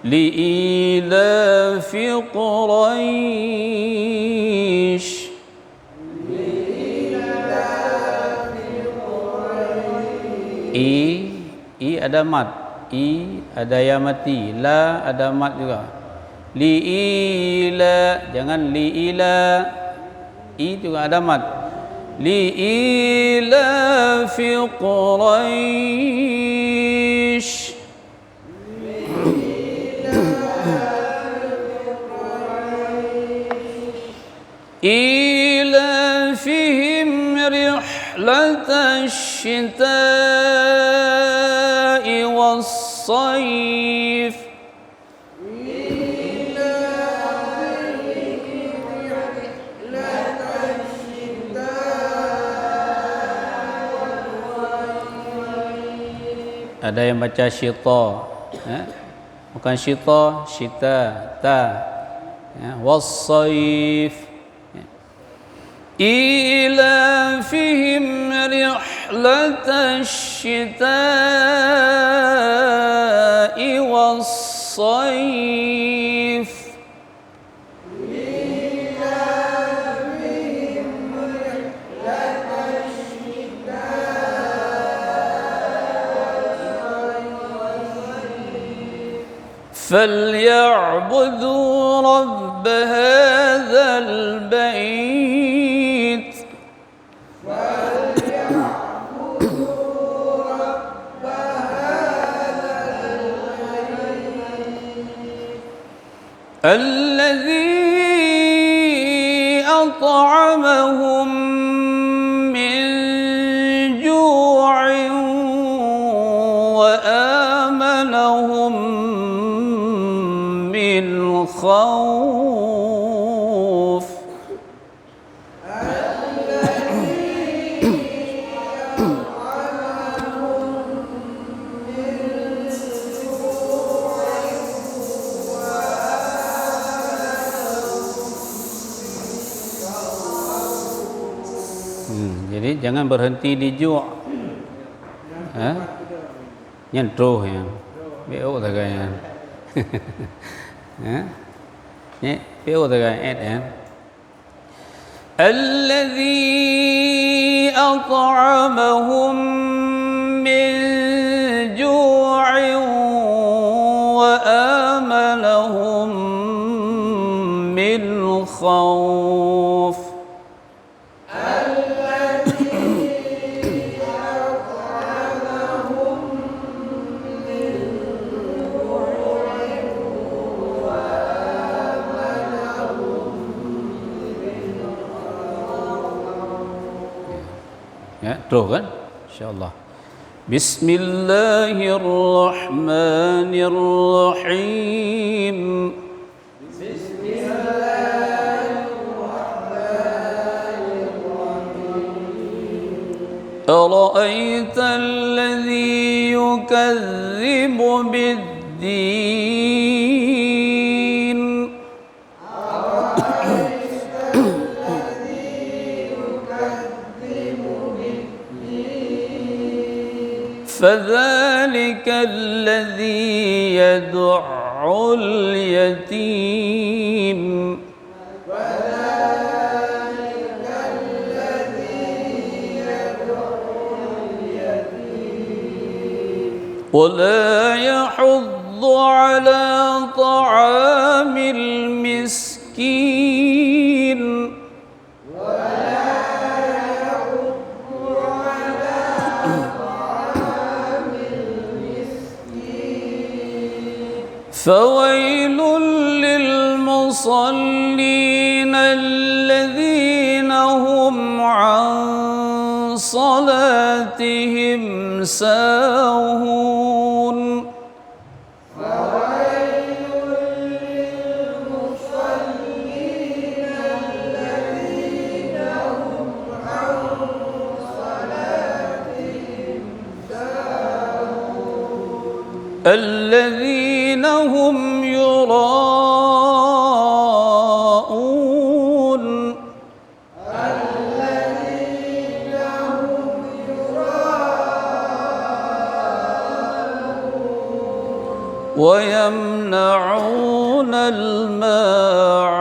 لإيلاف قريش I ada mat, I ada ya mati, la ada mat juga. Liila, jangan liila, I juga ada mat. Liila fi Quraish. إيلافهم رحلة الشتاء والصيف ada yang baca syita, bukan syita, syita, ta, was-sayf. إيلافهم رحلة الشتاء والصيف فليعبدوا رب هذا البيت الذي أطعمهم من جوع وآمنهم من خوف Jadi jangan berhenti di ju'. Nyentruh ya. Beo tak kan. Ni beo tak kan الذي أطعمهم من جوع وآمنهم من خوف Ya, terus kan? InsyaAllah. Bismillahirrahmanirrahim. Bismillahirrahmanirrahim. Ara'aita alladhi yukazzibu bid-din. فذلك الذي يدع اليتيم ولا يحض على طعام المسكين فويل للمصلين الذين هم عن صلاتهم ساهون الذين هم يراءون ويمنعون الماعون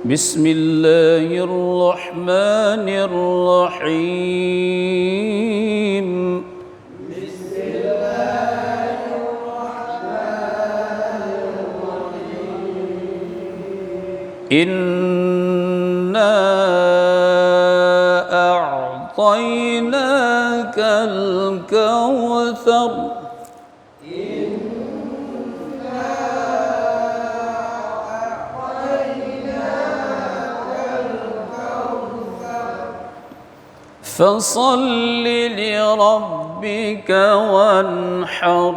بسم الله الرحمن الرحيم إنا أعطيناك الكوثر فصل لربك وانحر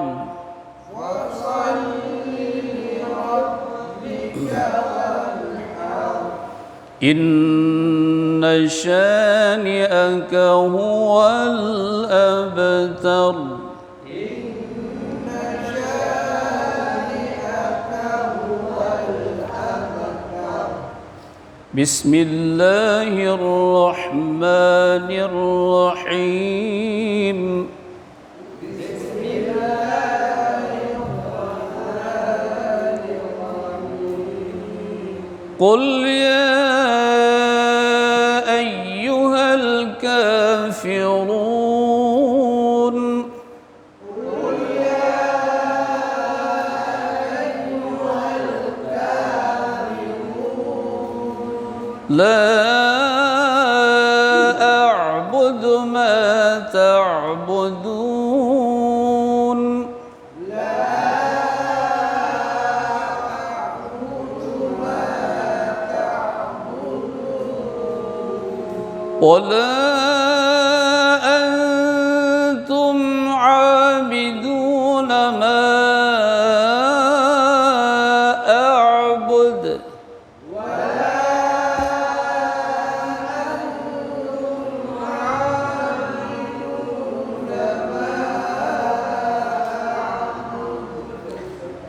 إن شانئك هو الأبتر بسم الله الرحمن الرحيم قل يا أيها الكافرون لا أعبد ما تعبدون ولا أنتم عابدون ما أعبد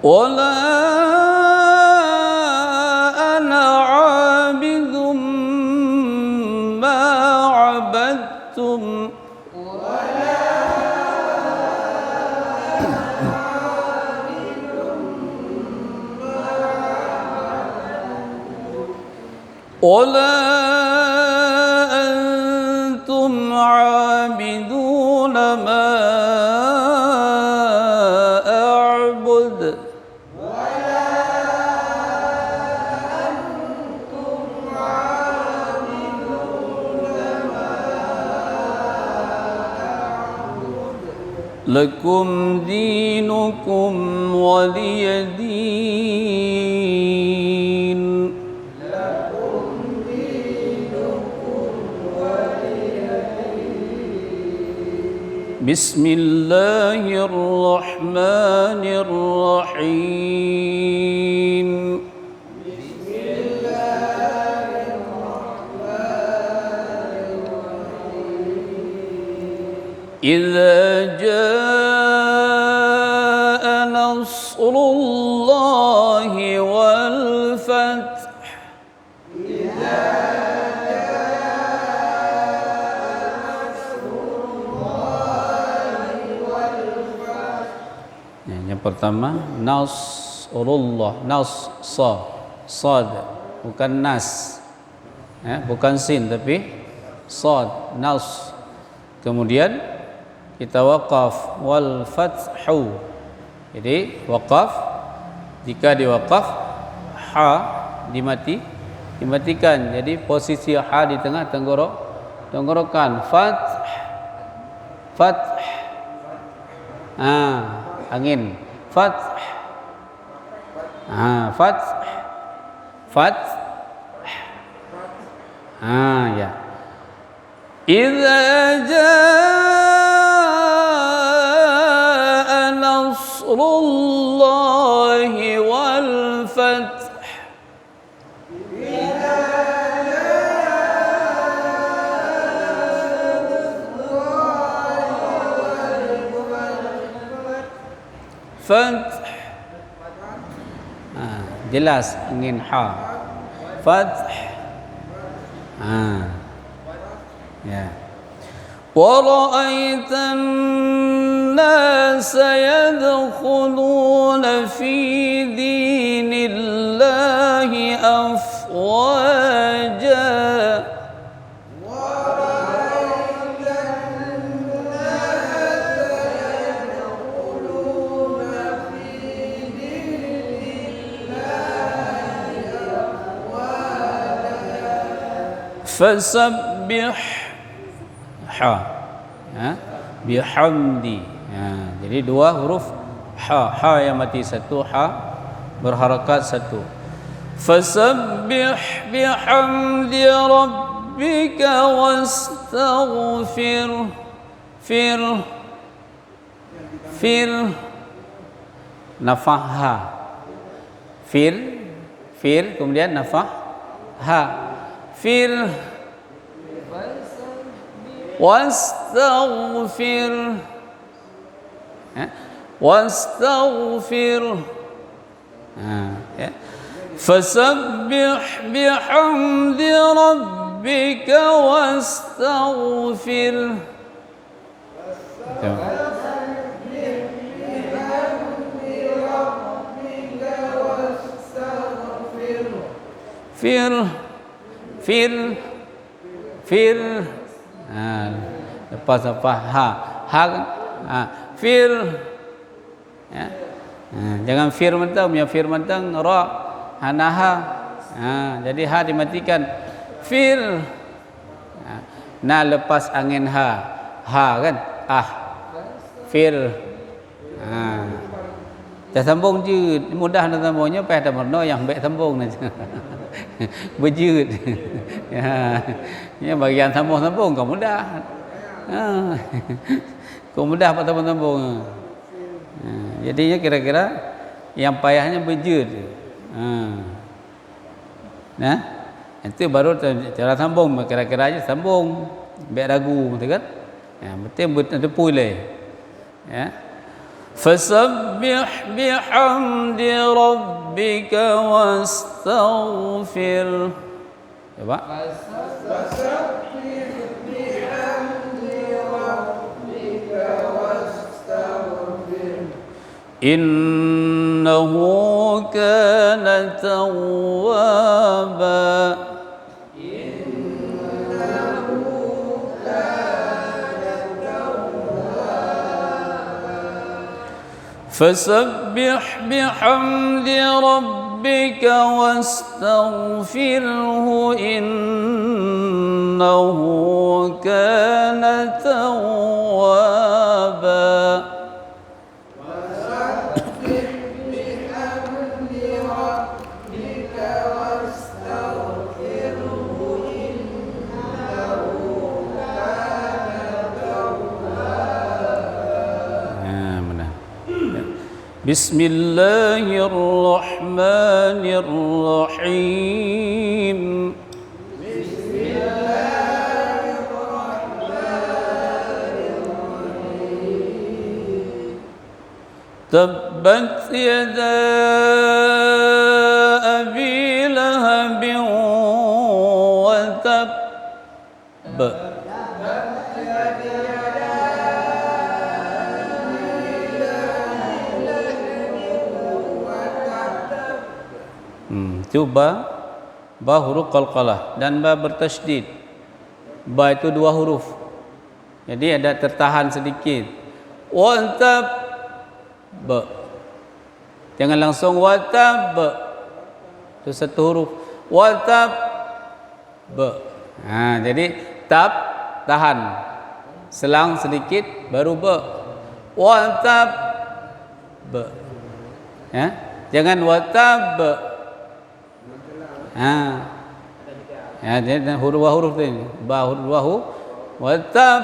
ولا أنا عابد ما عبدتم ولا أنتم عابدون ما أعبد لكم دينكم ولي دين بسم الله الرحمن الرحيم إذا جاء نصر الله والفتح yang pertama nasrullah, sad bukan nas, bukan sin tapi sad, nas. Kemudian kita waqaf wal fathu. Jadi waqaf, jika diwaqaf ha dimatikan. Jadi posisi ha di tengah tenggorokan. Fath angin. Fath ya. Idza jaa nasrullahi wal fath. Fath. Jelas angin ha. Fath. Ya. ورأيت الناس يدخلون في دين الله أفواجا فسبح bihamdi. Jadi dua huruf ha yang mati satu, ha berharakat satu. Fasabbih bihamdi rabbika wastaghfir fir nafah ha fir kemudian nafah ha fir واستغفر فسبح بحمد ربك واستغفر fir lepas apa fir jangan fir mentang, punya fir mentang ra hanaha jadi ha dimatikan fir lepas angin ha kan fir dah sambung je mudah nak sambungnya pas dah merno yang baik sambung nanti berjut ya bagian sambung-sambung kau mudah kau mudah apa sambung-sambung jadinya kira-kira yang payahnya berjut itu baru cara sambung kira-kira aja sambung baik ragu betul kan betul tepu leh ya fasabbih bihamdi rabbika wastaghfir. Coba. Fasabbih bihamdi rabbika wastaghfir. Innahu kana tawwaba. فسبح بحمد ربك واستغفره إنه كان توابا فسبح بحمد ربك واستغفره إنه كان توابا بسم الله الرحمن الرحيم بسم الله الرحمن الرحيم تبت يدا أبي لهب وتب itu ba huruf qalqalah dan ba bertasydid. Ba itu dua huruf. Jadi ada tertahan sedikit. Watab ba. Jangan langsung watab ba. Itu satu huruf. Watab ba. Jadi tab tahan. Selang sedikit baru ba. Watab ba. Ya. Jangan watab ba. Ya, jadi huruf-huruf ini ba huruf watab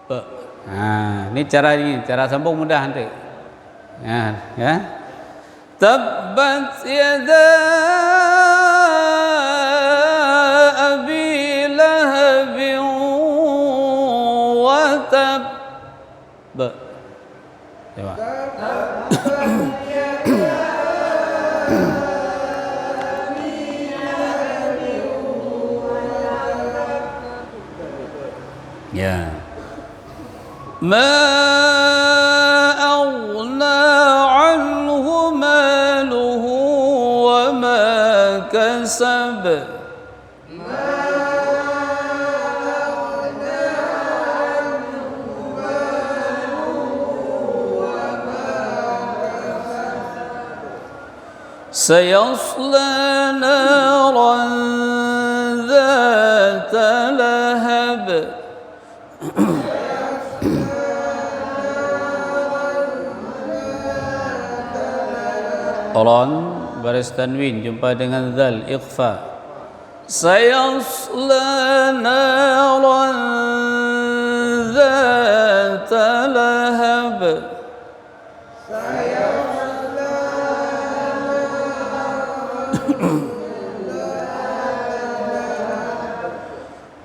ba. Ini cara sambung mudah nanti. Ya. Tabbat yada abi lahab wa tab ba. Coba. Ya. Ma aghna anhu maluhu wa ma kasab. سيصلى نارا ذات لهب Ron baris tanwin jumpa dengan zal ikhfa. Sayasla naran dzata lahab.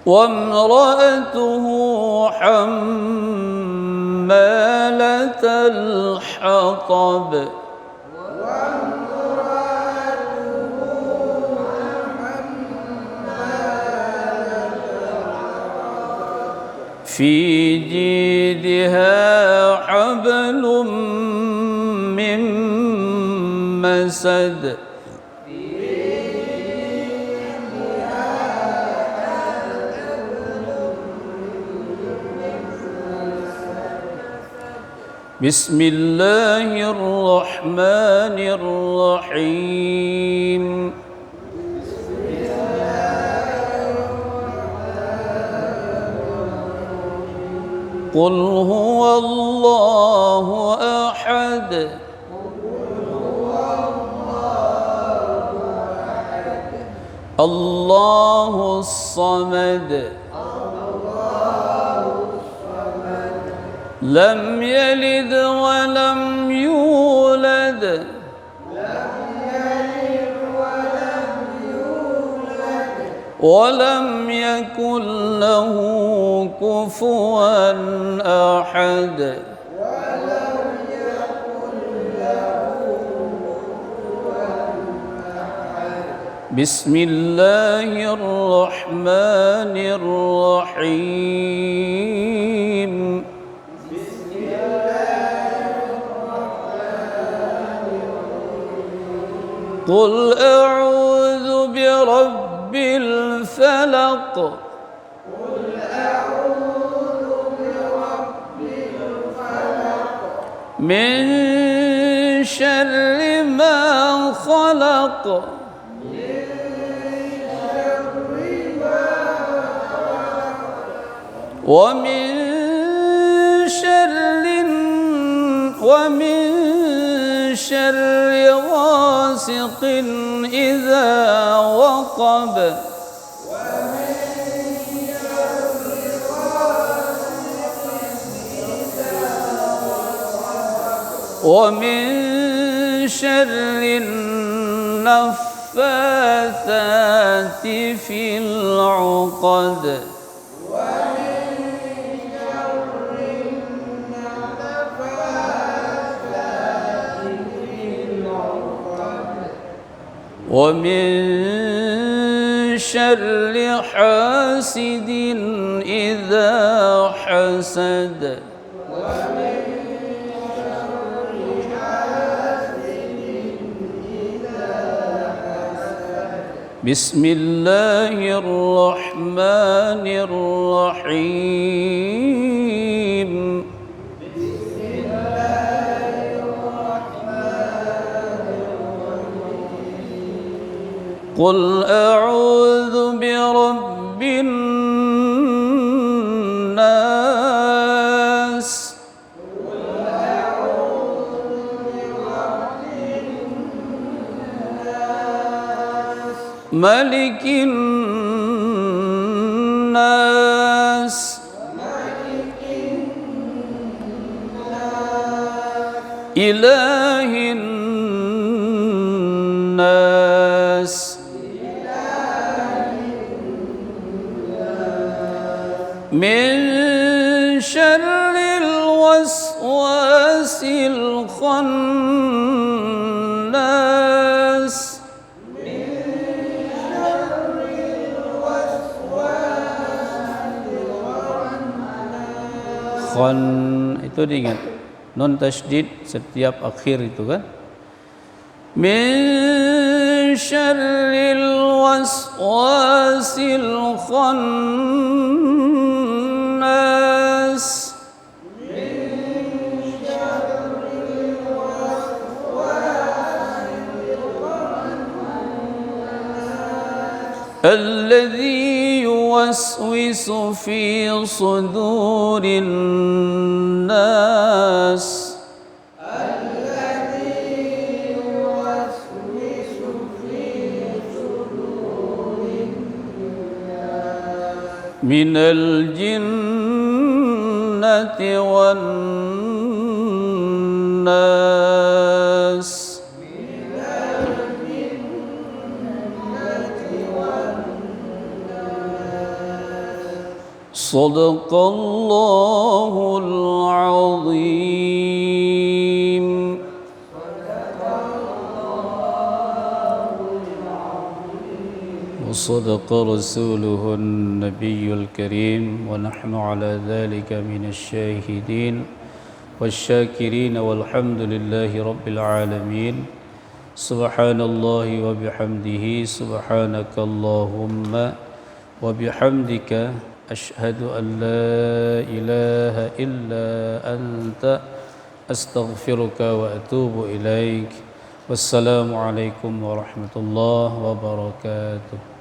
وامرأته حمالة الحطب في جيدها حبل من مسد بسم الله الرحمن الرحيم قل هو الله أحد الله الصمد لم يلد ولم يولد ولم يكن له كفوا أحد بسم الله الرحمن الرحيم قل أعوذ برب الفلق من شر ما خلق ومن شر غاسق إذا وقب ومن شر النفاثات في العقد ومن شر حاسد إذا حسد بسم الله الرحمن الرحيم قل أعوذ برب الناس ملك الناس إله الناس من شر الوسواس الخناس Khon itu diingat. Nun tasydid setiap akhir itu kan. Min syarril waswasil khannas. الذي يوسوس في صدور الناس من الجنة والناس صدق الله العظيم. وصدق رسوله النبي الكريم ونحن على ذلك من الشاهدين والشاكرين والحمد لله رب العالمين. سبحان الله وبحمده سبحانك اللهم وبحمدك أشهد أن لا إله إلا أنت أستغفرك وأتوب إليك. والسلام عليكم ورحمة الله وبركاته.